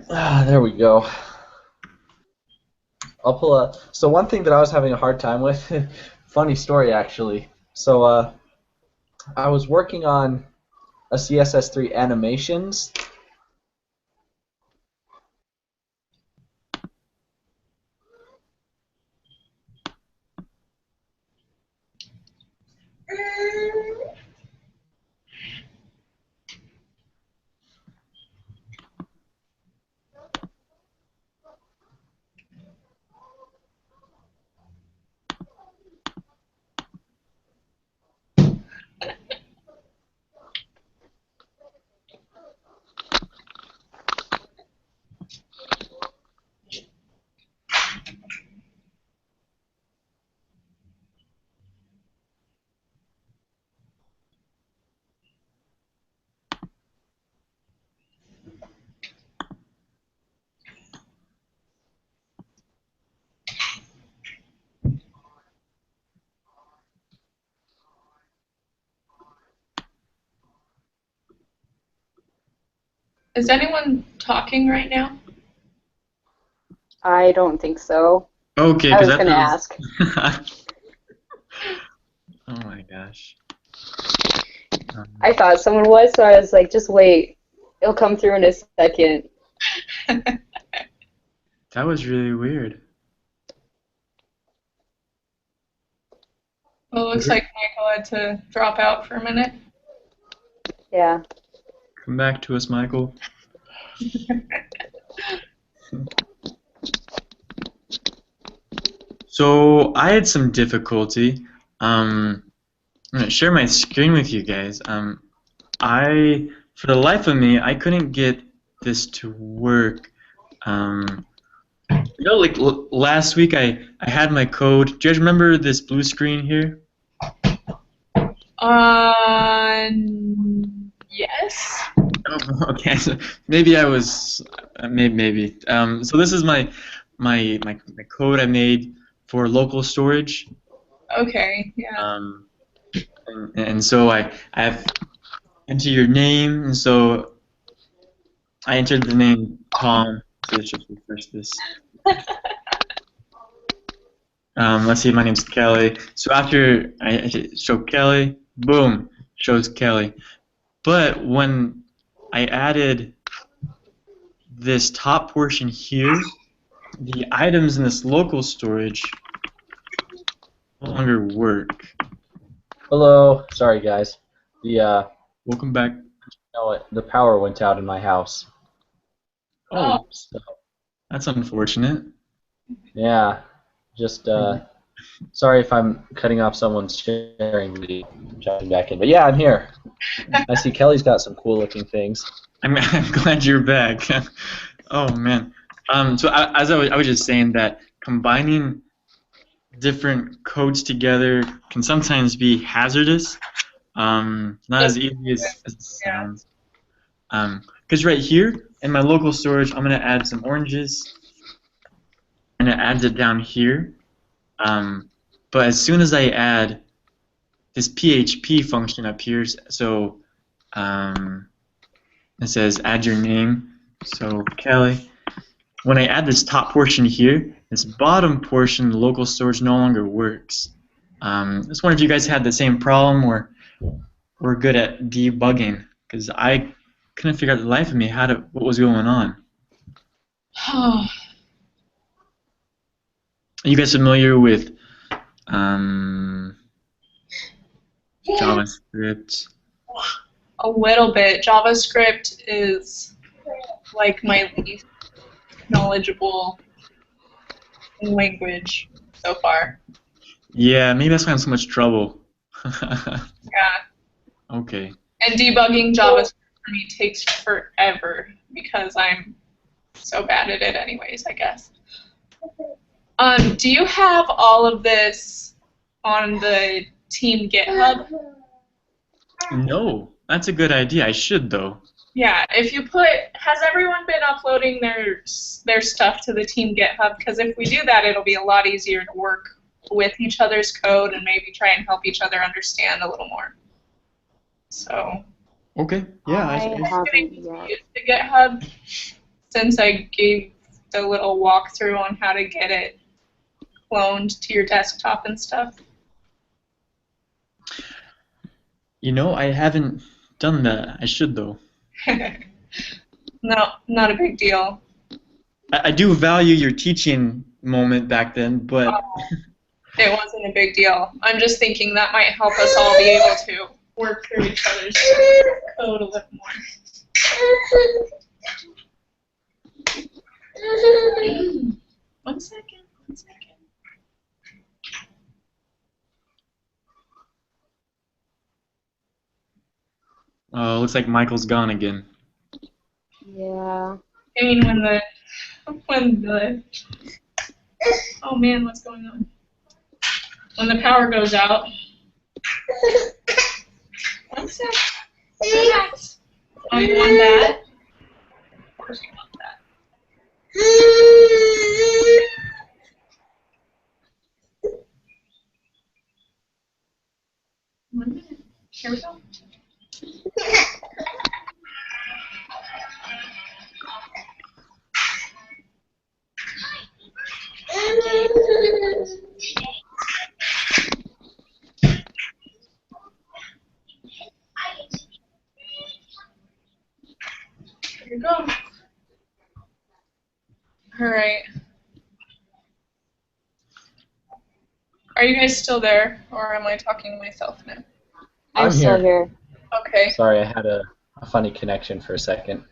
There we go. I'll pull up. So one thing that I was having a hard time with, funny story actually. I was working on a CSS3 animations. Is anyone talking right now? I don't think so. Okay, I because was that going to was. ask. Oh my gosh. I thought someone was, so I was like, just wait. It'll come through in a second. That was really weird. Well, it looks like Michael had to drop out for a minute. Yeah. Come back to us, Michael. So I had some difficulty. I'm gonna share my screen with you guys. For the life of me, I couldn't get this to work. Like last week, I had my code. Do you guys remember this blue screen here? Uh, yes. Oh, okay, so maybe I was, maybe. So this is my code I made for local storage. Okay, yeah. And so I have enter your name, and so I entered the name Tom. So let's just refresh this. Let's see, my name's Kelly. So after I show Kelly, boom, shows Kelly. But when I added this top portion here, the items in this local storage no longer work. Hello. Sorry guys. Welcome back. The power went out in my house. Oh, So that's unfortunate. yeah, just sorry if I'm cutting off someone's sharing video, jumping back in. But yeah, I'm here. I see Kelly's got some cool looking things. I'm glad you're back. Oh man. So as I was just saying that combining different codes together can sometimes be hazardous. Not as easy as it Yeah. sounds. Because right here in my local storage, I'm gonna add some oranges, and it adds it down here. But as soon as I add this PHP function up here, so it says add your name. So Kelly. When I add this top portion here, this bottom portion, the local storage, no longer works. I just wonder if you guys had the same problem or were good at debugging, because I couldn't figure out the life of me what was going on. Are you guys familiar with JavaScript? A little bit. JavaScript is like my least knowledgeable language so far. Yeah, maybe that's why I'm in so much trouble. Yeah. Okay. And debugging JavaScript for me takes forever because I'm so bad at it anyways, I guess. Do you have all of this on the team GitHub? No, that's a good idea. I should though. Yeah, if you has everyone been uploading their stuff to the team GitHub? Because if we do that, it'll be a lot easier to work with each other's code and maybe try and help each other understand a little more. So. Okay. Yeah. I haven't yet. Use the GitHub. since I gave the little walkthrough on how to get it cloned to your desktop and stuff? You know, I haven't done that. I should, though. No, not a big deal. I do value your teaching moment back then, but It wasn't a big deal. I'm just thinking that might help us all be able to work through each other's code a little more. One second, one second. looks like Michael's gone again. Yeah. I mean, when the, oh man, what's going on? When the power goes out. One sec. Relax. Oh, you want that? Of course you want that. One minute. Here we go. Here you go. All right. Are you guys still there, or am I talking to myself now? I'm still here. Okay. Sorry, I had a funny connection for a second,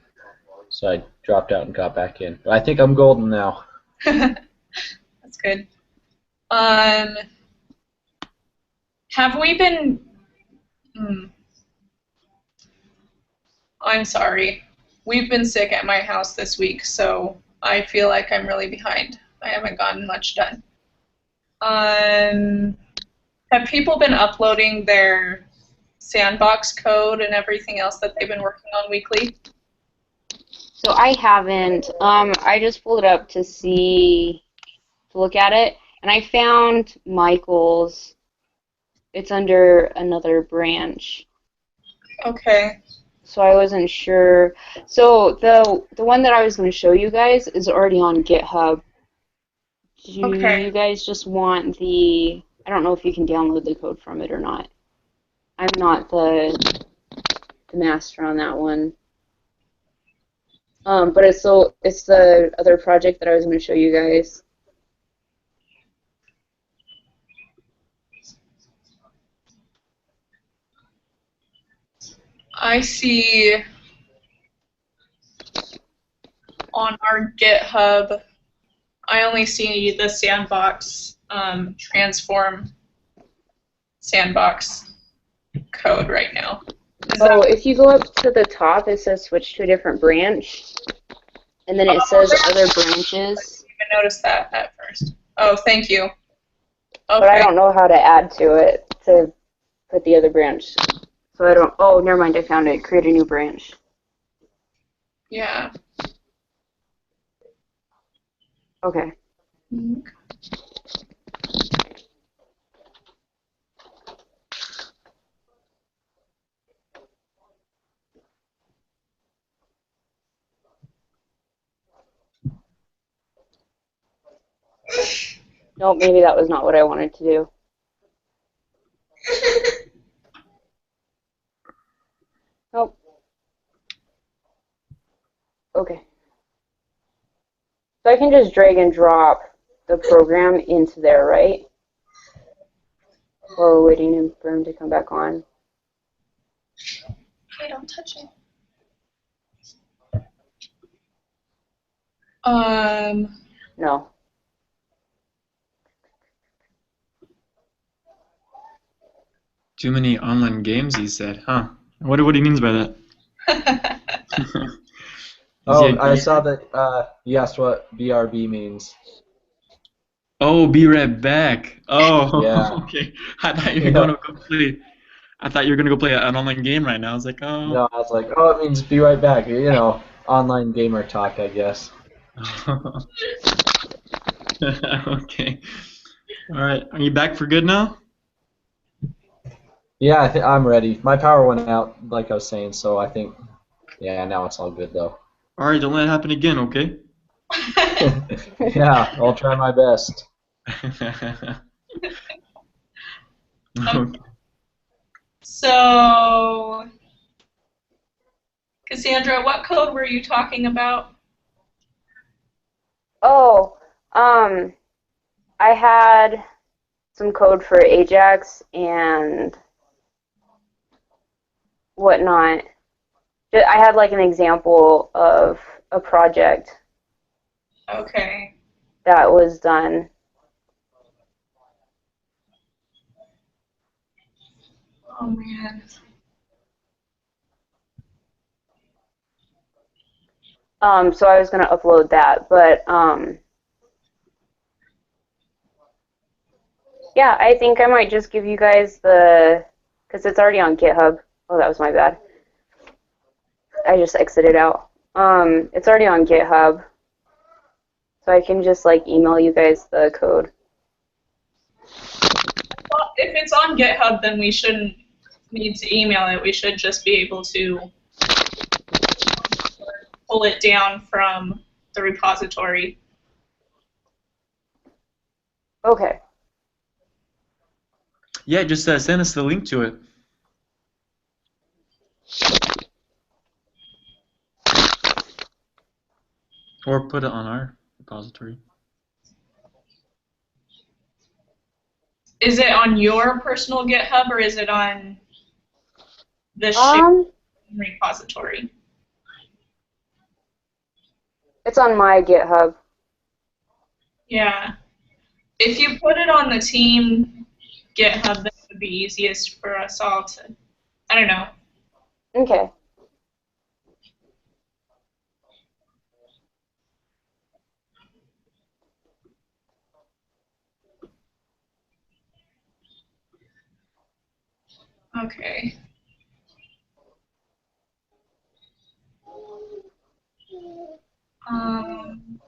so I dropped out and got back in. But I think I'm golden now. That's good. Have we been... I'm sorry. We've been sick at my house this week, so I feel like I'm really behind. I haven't gotten much done. Have people been uploading their sandbox code and everything else that they've been working on weekly? So I haven't. I just pulled it up to look at it, and I found Michael's. It's under another branch. Okay. So I wasn't sure. So the one that I was going to show you guys is already on GitHub. Do you guys just want the... I don't know if you can download the code from it or not. I'm not the master on that one. But it's the other project that I was going to show you guys. I see on our GitHub, I only see the sandbox transform sandbox code right now. If you go up to the top, it says switch to a different branch, and then it says other branches. I didn't even notice that at first. Oh, thank you. Okay. But I don't know how to add to it to put the other branch. So I don't... Oh, never mind, I found it. Create a new branch. Yeah. Okay. Nope, maybe that was not what I wanted to do. Nope. Okay. So I can just drag and drop the program into there, right? Or we're waiting for him to come back on. Okay, don't touch it. No. Too many online games, he said. Huh. I wonder what he means by that. Oh, I saw that you asked what BRB means. Oh, be right back. Oh, Yeah. okay. I thought you were gonna go play. I thought you were gonna go play an online game right now. I was like, oh. No, I was like, oh, it means be right back. You know, online gamer talk, I guess. Okay. All right. Are you back for good now? Yeah, I'm ready. My power went out, like I was saying, so I think, yeah, now it's all good though. All right, don't let it happen again, okay? Yeah, I'll try my best. Okay. So, Cassandra, what code were you talking about? Oh, I had some code for Ajax and whatnot. I had like an example of a project Okay. that was done. Oh man. So I was going to upload that, but yeah, I think I might just give you guys because it's already on GitHub. Oh, that was my bad. I just exited out. It's already on GitHub, so I can just like email you guys the code. Well, if it's on GitHub, then we shouldn't need to email it. We should just be able to pull it down from the repository. Okay. Yeah, just send us the link to it. Or put it on our repository. Is it on your personal GitHub or is it on the shared repository? It's on my GitHub. Yeah. If you put it on the team GitHub, that would be easiest for us all to, I don't know. Okay. Okay. Um,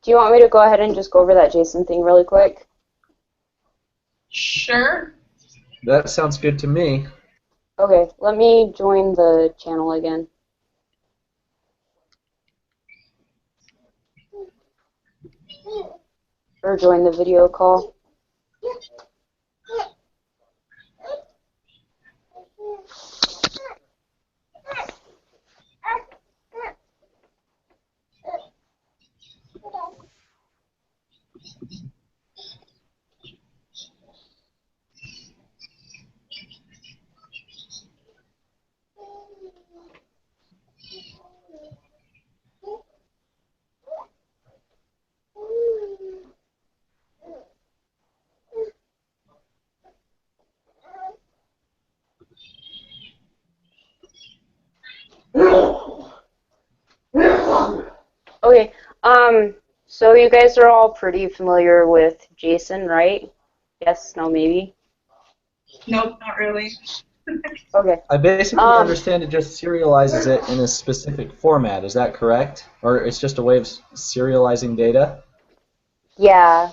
Do you want me to go ahead and just go over that JSON thing really quick? sure. That sounds good to me. Okay, let me join the channel again. Or join the video call. Okay, so you guys are all pretty familiar with JSON, right? Yes, no, maybe? Nope, not really. Okay. I basically understand it just serializes it in a specific format. Is that correct? Or it's just a way of serializing data? Yeah.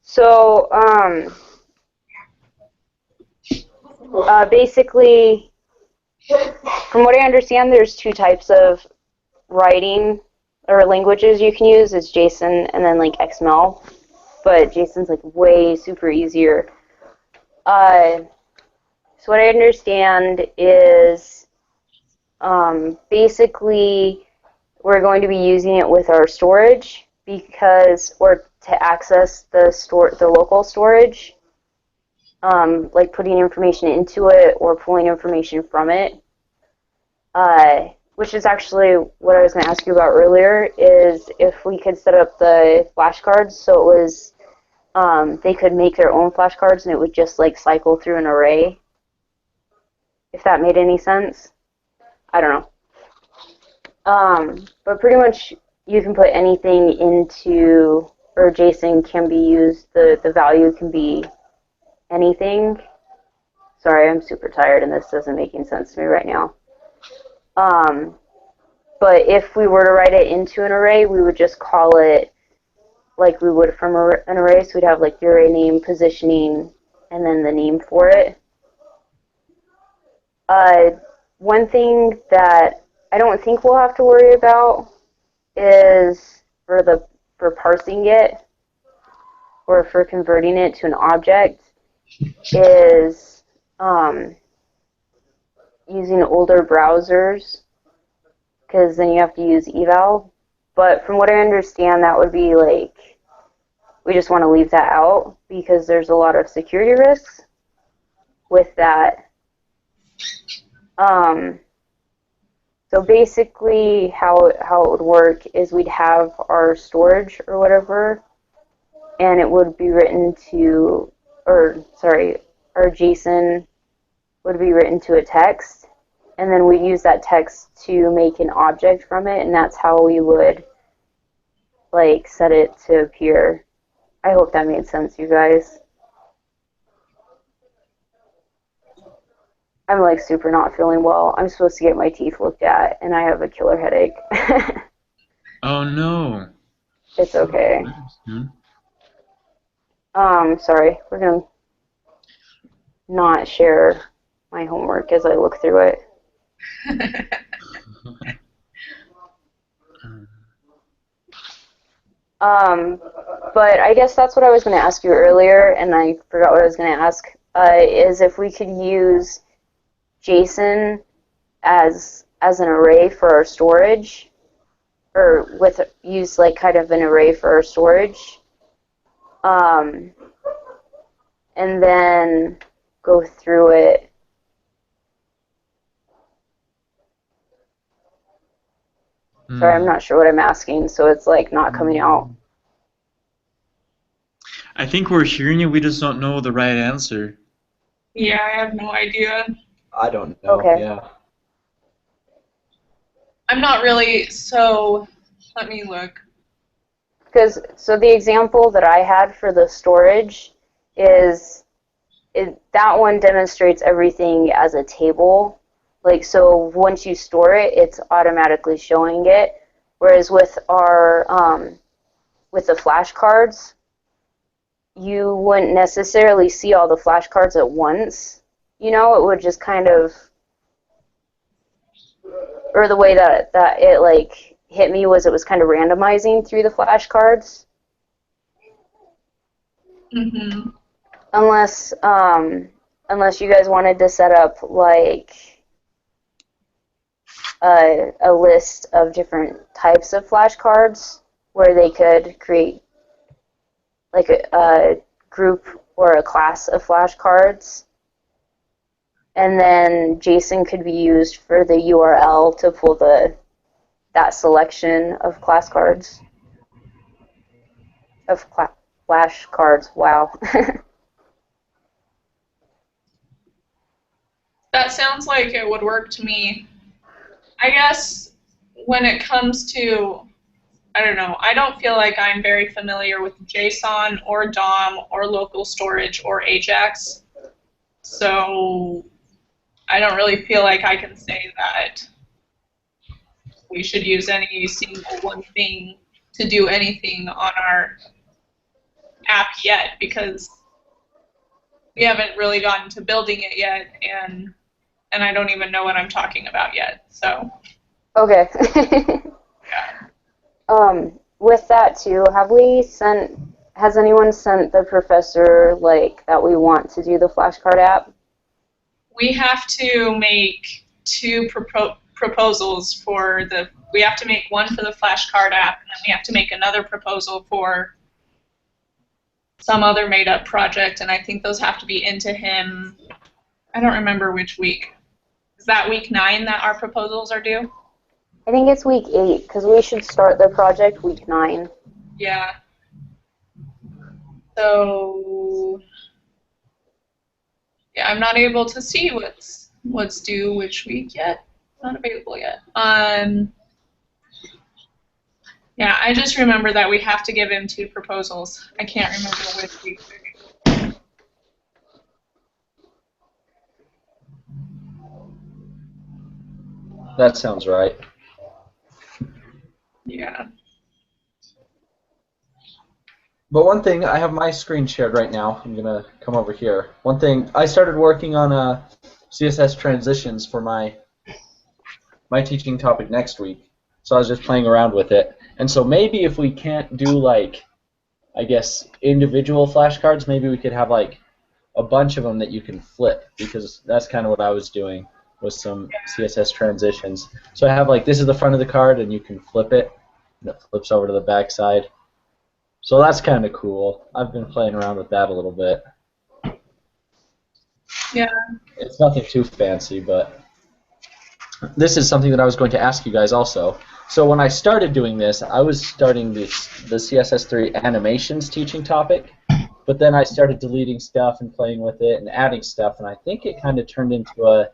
So, basically, from what I understand, there's two types of writing or languages you can use. It's JSON and then like XML, but JSON's like way super easier. So what I understand is basically we're going to be using it with our storage or to access the local storage, like putting information into it or pulling information from it. Which is actually what I was going to ask you about earlier, is if we could set up the flashcards so it was, they could make their own flashcards and it would just like cycle through an array, if that made any sense. I don't know. But pretty much you can put anything into, or JSON can be used, the value can be anything. Sorry, I'm super tired and this isn't making sense to me right now. But if we were to write it into an array, we would just call it like we would from an array. So we'd have like the array name, positioning, and then the name for it. One thing that I don't think we'll have to worry about is for parsing it or for converting it to an object is using older browsers, because then you have to use eval. But from what I understand, that would be like, we just want to leave that out because there's a lot of security risks with that. So basically how it would work is we'd have our storage or whatever, and it would be written to, or sorry, our JSON would be written to a text, and then we'd use that text to make an object from it, and that's how we would like set it to appear. I hope that made sense, you guys. I'm like super not feeling well. I'm supposed to get my teeth looked at, and I have a killer headache. Oh no. It's okay. Sorry, we're gonna not share my homework as I look through it. But I guess that's what I was going to ask you earlier, and I forgot what I was going to ask, is if we could use JSON as an array for our storage, or use like kind of an array for our storage, and then go through it. Sorry, I'm not sure what I'm asking, so it's like not coming out. I think we're hearing you, we just don't know the right answer. Yeah, I have no idea. I don't know. Okay. Yeah. I'm not really, so let me look. So the example that I had for the storage is, that one demonstrates everything as a table. Like, so once you store it, it's automatically showing it. Whereas with our, with the flashcards, you wouldn't necessarily see all the flashcards at once. You know, it would just kind of, or the way that it like hit me was it was kind of randomizing through the flashcards. Mm-hmm. Unless you guys wanted to set up like a list of different types of flashcards where they could create like a group or a class of flashcards, and then JSON could be used for the URL to pull that selection of class cards of flashcards. Wow. That sounds like it would work to me. I guess when it comes to, I don't know, I don't feel like I'm very familiar with JSON or DOM or local storage or AJAX. So I don't really feel like I can say that we should use any single one thing to do anything on our app yet, because we haven't really gotten to building it yet, and I don't even know what I'm talking about yet. So. Okay. Yeah. With that too, has anyone sent the professor like that we want to do the flashcard app? We have to make two proposals for we have to make one for the flashcard app, and then we have to make another proposal for some other made-up project, and I think those have to be into him. I don't remember which week. Is that week 9 that our proposals are due? I think it's week 8, because we should start the project week 9. Yeah. So, yeah, I'm not able to see what's due which week yet. not available yet. Yeah, I just remember that we have to give him 2 proposals. I can't remember which week. That sounds right. Yeah. But one thing, I have my screen shared right now. I'm going to come over here. One thing, I started working on CSS transitions for my teaching topic next week. So I was just playing around with it. And so maybe if we can't do, like, I guess, individual flashcards, maybe we could have, like, a bunch of them that you can flip, because that's kind of what I was doing with some CSS transitions. So I have, like, this is the front of the card, and you can flip it, and it flips over to the back side. So that's kind of cool. I've been playing around with that a little bit. Yeah. It's nothing too fancy, but this is something that I was going to ask you guys also. So when I started doing this, I was starting the CSS3 animations teaching topic, but then I started deleting stuff and playing with it and adding stuff, and I think it kind of turned into a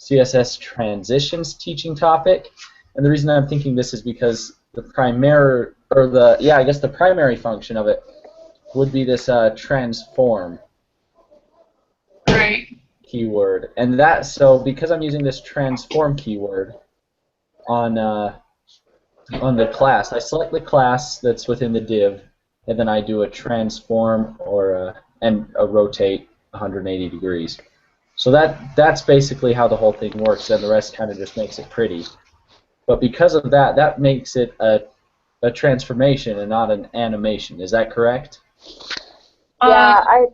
CSS transitions teaching topic. And the reason I'm thinking this is because the primary, or the, yeah, I guess the primary function of it would be this transform keyword. And that, so because I'm using this transform keyword on the class, I select the class that's within the div, and then I do a transform or and a rotate 180 degrees. So that's basically how the whole thing works, and the rest kind of just makes it pretty. But because of that, that makes it a transformation and not an animation. Is that correct? Yeah,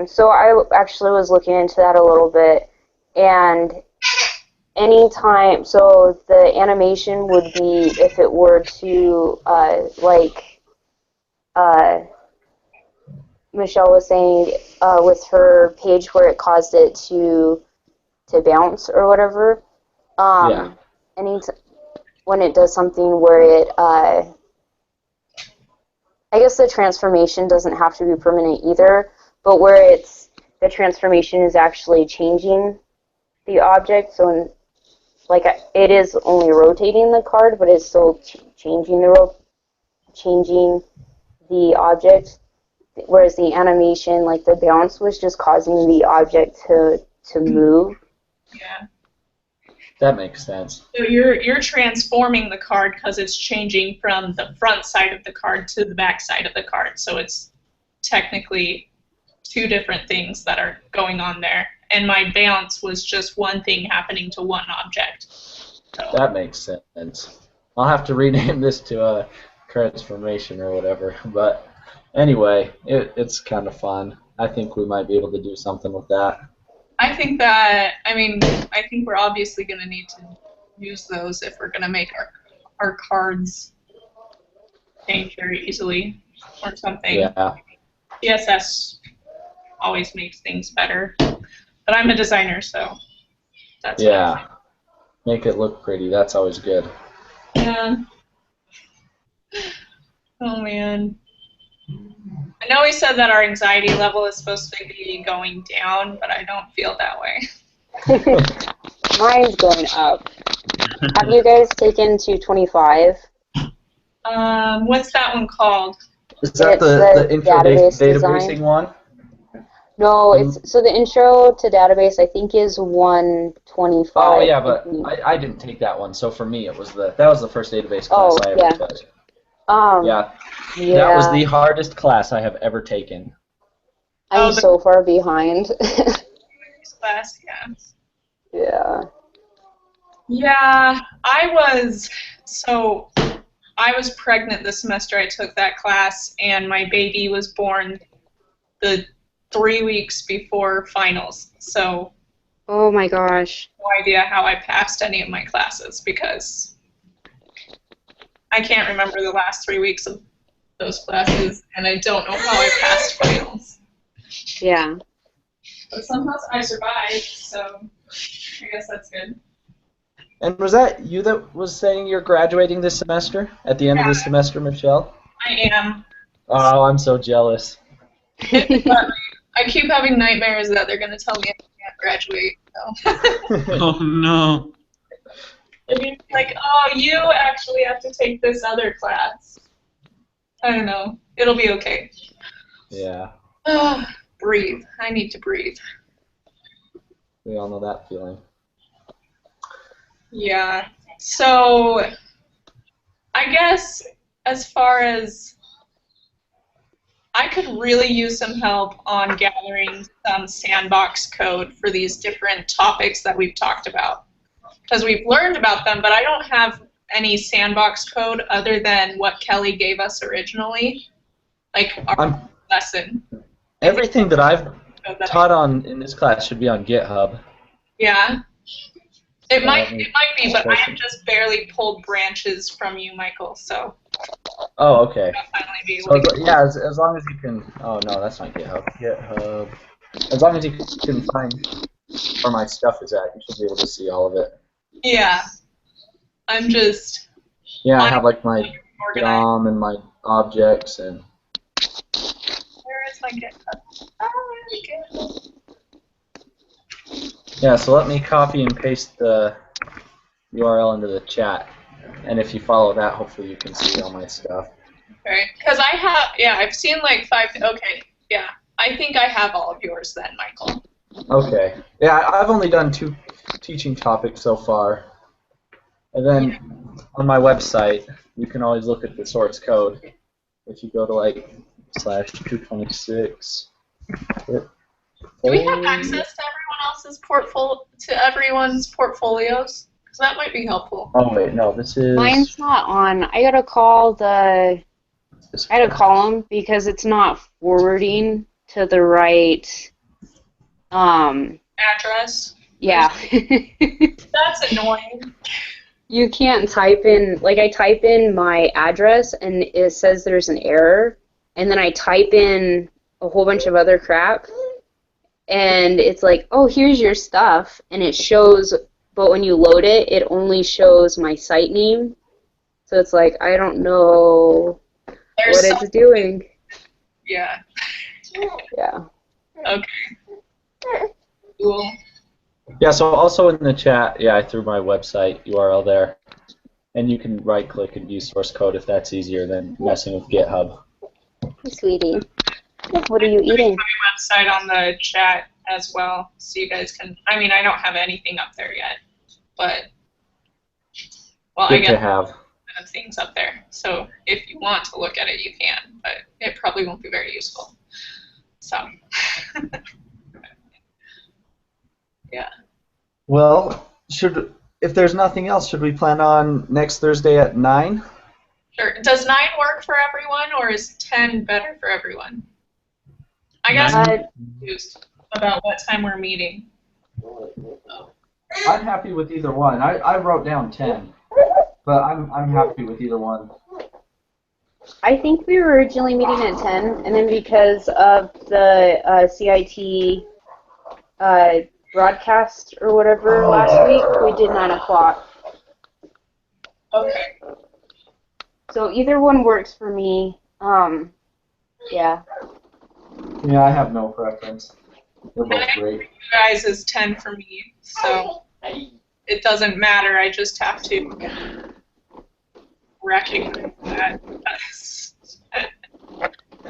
so I actually was looking into that a little bit, and anytime, so the animation would be if it were to, like Michelle was saying, with her page where it caused it to bounce or whatever. Yeah. When it does something where it, I guess the transformation doesn't have to be permanent either, but where the transformation is actually changing the object, so like it is only rotating the card, but it's still changing the object, whereas the animation, like the bounce, was just causing the object to move. Yeah. That makes sense. So you're transforming the card because it's changing from the front side of the card to the back side of the card. So it's technically 2 different things that are going on there. And my bounce was just one thing happening to one object. So. That makes sense. I'll have to rename this to a transformation or whatever. But anyway, it's kind of fun. I think we might be able to do something with that. I think we're obviously going to need to use those if we're going to make our cards change very easily or something. Yeah. CSS always makes things better. But I'm a designer, so that's yeah. Make it look pretty. That's always good. Yeah. Oh, man. I know we said that our anxiety level is supposed to be going down, but I don't feel that way. Mine's going up. Have you guys taken 225? What's that one called? Is that the intro databasing one? No, so the intro to database I think is 125. Oh yeah, but I didn't take that one. So for me, that was the first database class I ever took. Yeah, that was the hardest class I have ever taken. I'm so far behind. Class, yeah. Yeah. Yeah, I was pregnant the semester I took that class, and my baby was born the 3 weeks before finals. So. Oh my gosh. No idea how I passed any of my classes because I can't remember the last 3 weeks of those classes, and I don't know how I passed finals. Yeah. But somehow I survived, so I guess that's good. And was that you that was saying you're graduating this semester? At the end of this semester, Michelle? I am. Oh, I'm so jealous. I keep having nightmares that they're going to tell me can't graduate. So. Oh no. And you're like, oh, you actually have to take this other class. I don't know. It'll be okay. Yeah. Breathe. I need to breathe. We all know that feeling. Yeah. So, I guess as far as I could really use some help on gathering some sandbox code for these different topics that we've talked about. Because we've learned about them, but I don't have any sandbox code other than what Kelly gave us originally, like our lesson. Everything that I've taught on in this class should be on GitHub. Yeah. It might be, but I have just barely pulled branches from you, Michael, so. Oh, okay. I'll finally be So, able to yeah, as long as you can. Oh no, that's not GitHub. GitHub. As long as you can find where my stuff is at, you should be able to see all of it. Yeah. I'm just. Yeah, I have like my organized. DOM and my objects and. Where is my GitHub? Oh, GitHub. Yeah, so let me copy and paste the URL into the chat, and if you follow that, hopefully you can see all my stuff. Okay, because I have, yeah, I've seen like 5, okay, yeah. I think I have all of yours then, Michael. Okay. Yeah, I've only done 2 teaching topics so far. And then on my website, you can always look at the source code. If you go to like /226. Do we have access to everyone's portfolios? Because that might be helpful. Oh wait, no, this is. Mine's not on. I gotta call them because it's not forwarding to the right. Address. Yeah. That's annoying. You can't type in, like I type in my address and it says there's an error, and then I type in a whole bunch of other crap, and it's like, oh, here's your stuff, and it shows, but when you load it, it only shows my site name, so it's like, I don't know what it's doing. Yeah. Yeah. Okay. Cool. Yeah, so also in the chat, yeah, I threw my website URL there. And you can right-click and view source code if that's easier than messing with GitHub. Hey, sweetie. What are you eating? My website on the chat as well, so you guys can, I mean, I don't have anything up there yet, but, well, Good I to guess have. things up there. So if you want to look at it, you can, but it probably won't be very useful. So, yeah. Well, if there's nothing else, should we plan on next Thursday at 9? Sure. Does 9 work for everyone, or is 10 better for everyone? I guess I'm confused about what time we're meeting. I'm happy with either one. I wrote down 10, but I'm happy with either one. I think we were originally meeting at 10, and then because of the CIT broadcast or whatever last week, we did 9 o'clock. Okay. So either one works for me. Yeah. Yeah, I have no preference. They're both great. You guys is 10 for me, so it doesn't matter. I just have to recognize that.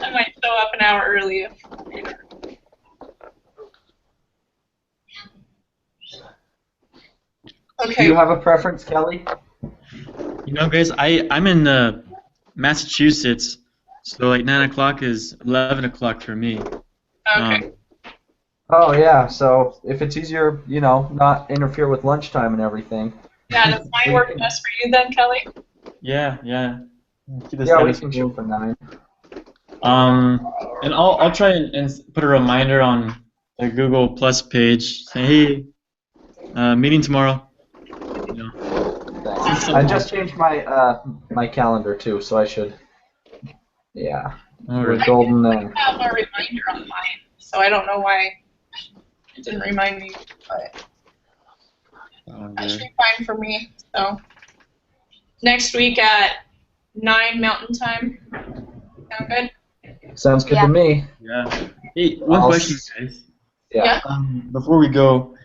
I might show up an hour early. Okay. Do you have a preference, Kelly? You know, guys, I'm in Massachusetts, so like 9 o'clock is 11 o'clock for me. Okay. Oh yeah, so if it's easier, you know, not interfere with lunchtime and everything. Yeah, does 9 work best for you then, Kelly? Yeah. Yeah, we can shoot for 9. And I'll try and put a reminder on the Google Plus page. Say, hey, meeting tomorrow. You know. I just changed my my calendar too, so I should. Yeah, we're golden there. I have a reminder on mine, so I don't know why it didn't remind me, but that should be fine for me. So next week at 9 Mountain Time. Sound good? Sounds good to me. Yeah. Hey, one question, guys. Yeah. Before we go,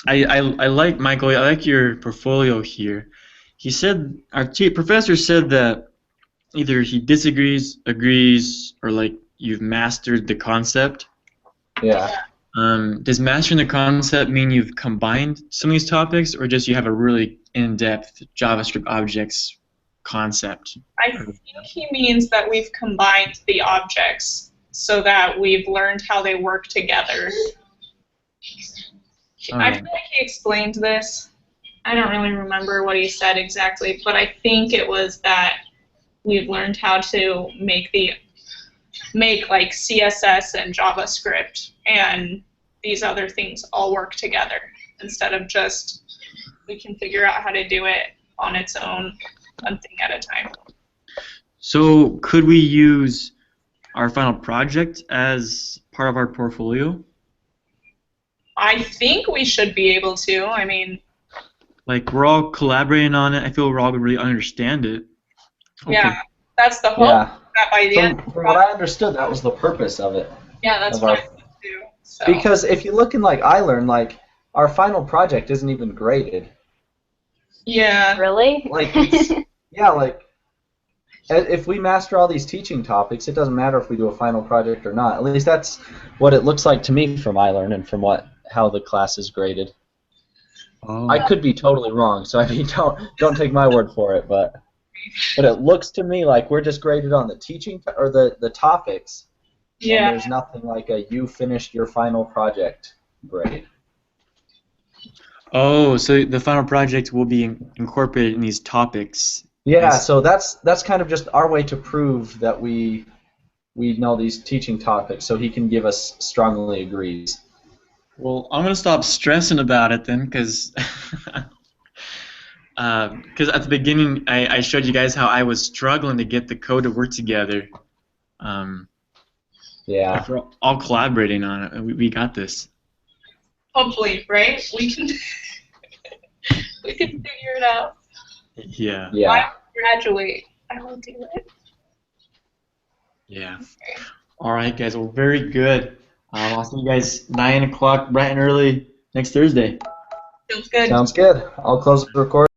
I like Michael. I like your portfolio here. He said our professor said that either he disagrees, agrees, or like you've mastered the concept. Yeah. Does mastering the concept mean you've combined some of these topics, or just you have a really in-depth JavaScript objects concept? I think he means that we've combined the objects so that we've learned how they work together. I feel like he explained this. I don't really remember what he said exactly, but I think it was that we've learned how to make like CSS and JavaScript and these other things all work together instead of just we can figure out how to do it on its own, one thing at a time. So could we use our final project as part of our portfolio? I think we should be able to. I mean, like we're all collaborating on it. I feel we're all gonna really understand it. Okay. Yeah, that's the hope. Yeah. That by the end. From what I understood, that was the purpose of it. Yeah, that's what I think too. So. Because if you look in like iLearn, like our final project isn't even graded. Yeah. Really? Like, yeah, like if we master all these teaching topics, it doesn't matter if we do a final project or not. At least that's what it looks like to me from iLearn and from how the class is graded. Oh. I could be totally wrong, so I mean don't take my word for it, but it looks to me like we're just graded on the teaching or the topics. Yeah. And there's nothing like a you finished your final project grade. Oh, so the final project will be incorporated in these topics. Yeah, so that's kind of just our way to prove that we know these teaching topics, so he can give us strongly agrees. Well, I'm gonna stop stressing about it then, because at the beginning I showed you guys how I was struggling to get the code to work together. Yeah. If we're all collaborating on it, we got this. Hopefully, right? We can figure it out. Yeah. Yeah. I graduate. I will do it. Yeah. All right, guys. Well, very good. I'll see you guys 9 o'clock bright and early next Thursday. Feels good. Sounds good. I'll close the recording.